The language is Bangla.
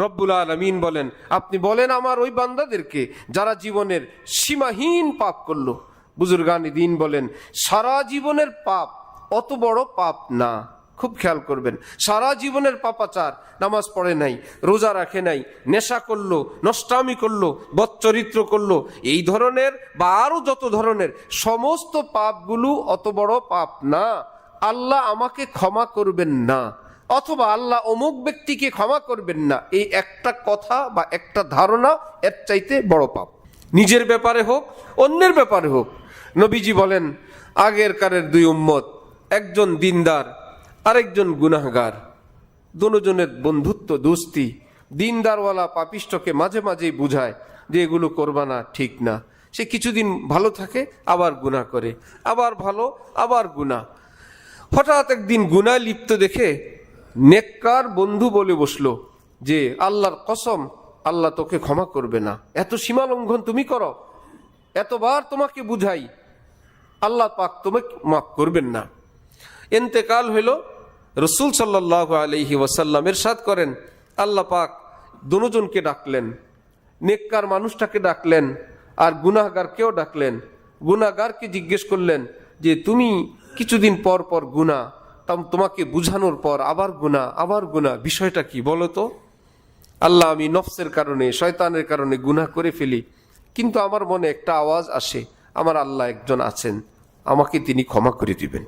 রব্বুল আলামিন বলেন, আপনি বলেন আমার ওই বান্দাদেরকে যারা জীবনের সীমাহীন পাপ করলো। বুজুর্গানি দিন বলেন, সারা জীবনের পাপ অত বড় পাপ না। খুব খেয়াল করবেন, সারা জীবনের পাপাচার, নামাজ পড়ে নাই, রোজা রাখে নাই, নেশা করলো, নষ্টামি করলো, বদচরিত্র করলো, এই ধরনের বা আরো যত ধরনের সমস্ত পাপগুলো অত বড় পাপ না, আল্লাহ আমাকে ক্ষমা করবেন না, অথবা আল্লাহ অমুক ব্যক্তিকে ক্ষমা করবেন না, এই একটা কথা বা একটা ধারণা এর চাইতে বড় পাপ। নিজের ব্যাপারে হোক, অন্যের ব্যাপারে হোক। নবীজি বলেন, আগের কারের দুই উম্মত, একজন দিনদার আরেকজন গুনাহগার, দুজনের বন্ধুত্ব দোস্তি। দিনদারওয়ালা পাপিষ্টকে মাঝে মাঝেই বুঝায় যে এগুলো করবা না, ঠিক না। সে কিছুদিন ভালো থাকে, আবার গুনাহ করে, আবার ভালো, আবার গুনাহ। হঠাৎ একদিন গুনায় লিপ্ত দেখে নেককার বন্ধু বলে বসলো যে আল্লাহর কসম, আল্লাহ তোকে ক্ষমা করবে না, এত সীমা লঙ্ঘন তুমি করো, এতবার তোমাকে বুঝাই, আল্লাহ পাক তোমাকে মাফ করবেন না। ইন্তেকাল হইল। রসুল সাল্লাল্লাহু আলাইহি ওয়াসাল্লাম ইরশাদ করেন, আল্লাহ পাক দুজনকে ডাকলেন, নেককার মানুষটাকে ডাকলেন আর গুনাহগারকেও ডাকলেন। গুনাহগারকে জিজ্ঞেস করলেন যে তুমি কিছুদিন পর পর গুনাহ, তোমাকে বুঝানোর পর আবার গুনাহ, আবার গুনাহ, বিষয়টা কি বলো তো? আল্লাহ, আমি নফসের কারণে, শয়তানের কারণে গুনাহ করে ফেলি, কিন্তু আমার মনে একটা আওয়াজ আসে, আমার আল্লাহ একজন আছেন, আমাকে তিনি ক্ষমা করে দিবেন।